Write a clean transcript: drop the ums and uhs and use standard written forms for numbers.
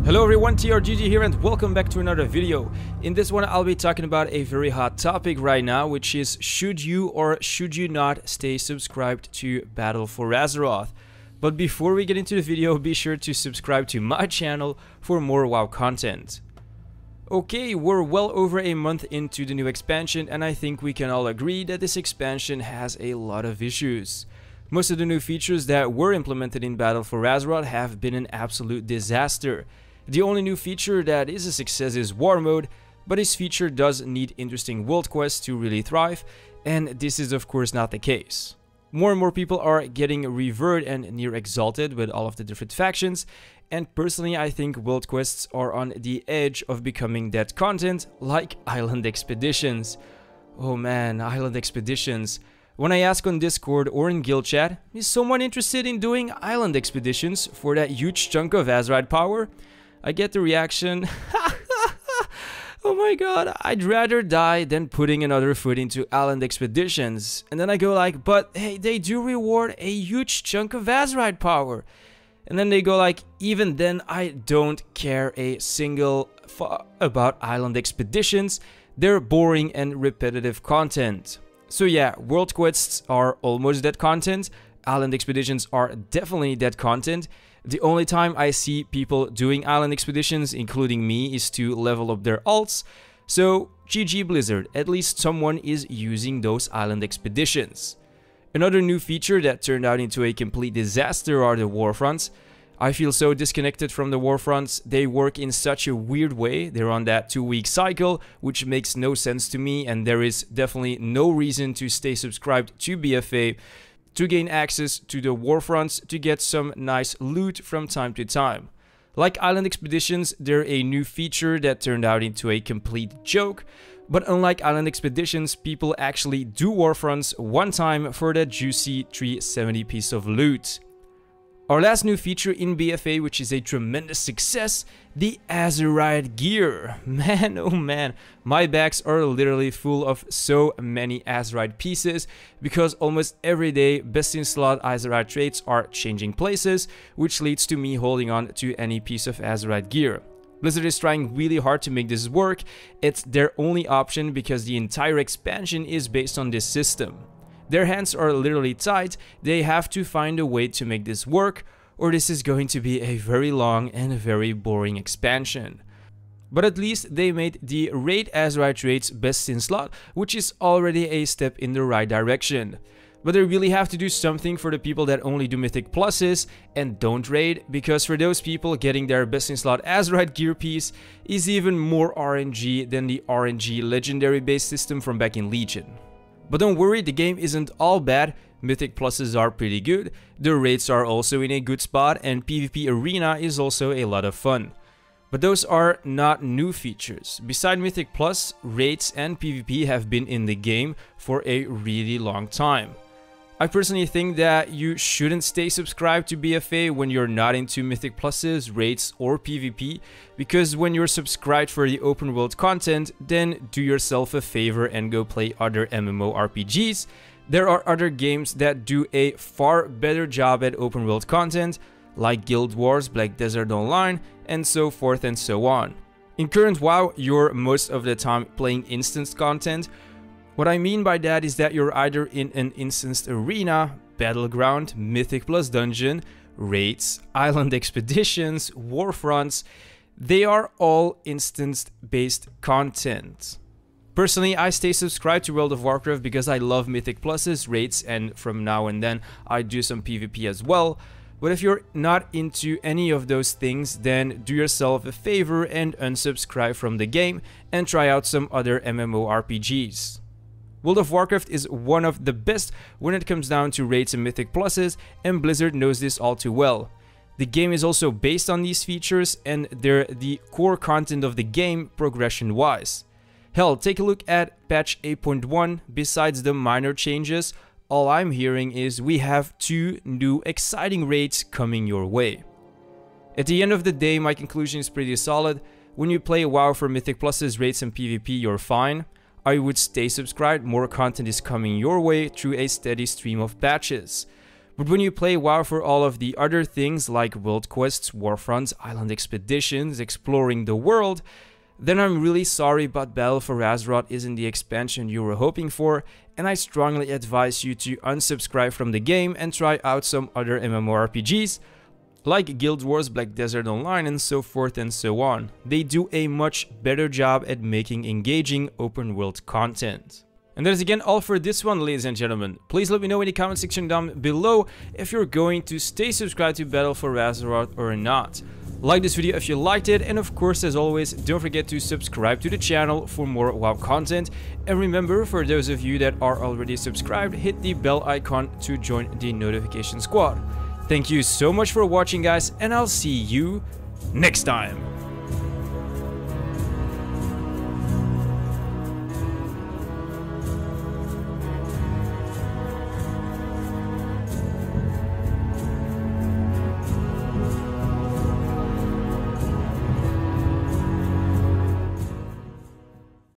Hello everyone, TRGG here and welcome back to another video. In this one I'll be talking about a very hot topic right now, which is should you or should you not stay subscribed to Battle for Azeroth. But before we get into the video, be sure to subscribe to my channel for more WoW content. Okay, we're well over a month into the new expansion and I think we can all agree that this expansion has a lot of issues. Most of the new features that were implemented in Battle for Azeroth have been an absolute disaster. The only new feature that is a success is War Mode, but this feature does need interesting world quests to really thrive, and this is of course not the case. More and more people are getting revered and near exalted with all of the different factions, and personally I think world quests are on the edge of becoming dead content, like island expeditions. Oh man, island expeditions. When I ask on Discord or in guild chat, is someone interested in doing island expeditions for that huge chunk of Azeroth power? I get the reaction, oh my god, I'd rather die than putting another foot into island expeditions. And then I go like, but hey, they do reward a huge chunk of Azeroth power. And then they go like, even then I don't care a single about island expeditions. They're boring and repetitive content. So yeah, world quests are almost dead content. Island expeditions are definitely dead content. The only time I see people doing island expeditions, including me, is to level up their alts. So GG Blizzard, at least someone is using those island expeditions. Another new feature that turned out into a complete disaster are the warfronts. I feel so disconnected from the warfronts. They work in such a weird way. They're on that 2-week cycle, which makes no sense to me, and there is definitely no reason to stay subscribed to BFA to gain access to the warfronts to get some nice loot from time to time. Like island expeditions, they're a new feature that turned out into a complete joke, but unlike island expeditions, people actually do warfronts one time for that juicy 370 piece of loot. Our last new feature in BFA, which is a tremendous success, the Azeroth gear. Man, oh man, my bags are literally full of so many Azeroth pieces because almost every day best in slot Azeroth traits are changing places, which leads to me holding on to any piece of Azeroth gear. Blizzard is trying really hard to make this work. It's their only option because the entire expansion is based on this system. Their hands are literally tied. They have to find a way to make this work, or this is going to be a very long and very boring expansion. But at least they made the raid Azeroth traits best in slot, which is already a step in the right direction. But they really have to do something for the people that only do Mythic Pluses and don't raid, because for those people, getting their best in slot Azeroth gear piece is even more RNG than the RNG legendary based system from back in Legion. But don't worry, the game isn't all bad. Mythic Pluses are pretty good, the raids are also in a good spot, and PvP Arena is also a lot of fun. But those are not new features. Beside Mythic Plus, raids and PvP have been in the game for a really long time. I personally think that you shouldn't stay subscribed to BFA when you're not into Mythic Pluses, raids or PvP, because when you're subscribed for the open world content, then do yourself a favor and go play other MMORPGs. There are other games that do a far better job at open world content, like Guild Wars, Black Desert Online, and so forth and so on. In current WoW, you're most of the time playing instanced content. What I mean by that is that you're either in an instanced arena, battleground, Mythic Plus dungeon, raids, island expeditions, warfronts. They are all instance-based content. Personally, I stay subscribed to World of Warcraft because I love Mythic Pluses, raids, and from now and then I do some PvP as well. But if you're not into any of those things, then do yourself a favor and unsubscribe from the game and try out some other MMORPGs. World of Warcraft is one of the best when it comes down to raids and Mythic Pluses, and Blizzard knows this all too well. The game is also based on these features, and they're the core content of the game progression-wise. Hell, take a look at patch 8.1. Besides the minor changes, all I'm hearing is we have 2 new exciting raids coming your way. At the end of the day, my conclusion is pretty solid. When you play WoW for Mythic Pluses, raids and PvP, you're fine. I would stay subscribed, more content is coming your way through a steady stream of patches. But when you play WoW for all of the other things like world quests, war fronts, island expeditions, exploring the world, then I'm really sorry, but Battle for Azeroth isn't the expansion you were hoping for, and I strongly advise you to unsubscribe from the game and try out some other MMORPGs, like Guild Wars, Black Desert Online, and so forth and so on. They do a much better job at making engaging open world content. And that is again all for this one, ladies and gentlemen. Please let me know in the comment section down below if you're going to stay subscribed to Battle for Azeroth or not. Like this video if you liked it, and of course, as always, don't forget to subscribe to the channel for more WoW content. And remember, for those of you that are already subscribed, hit the bell icon to join the notification squad. Thank you so much for watching, guys, and I'll see you next time.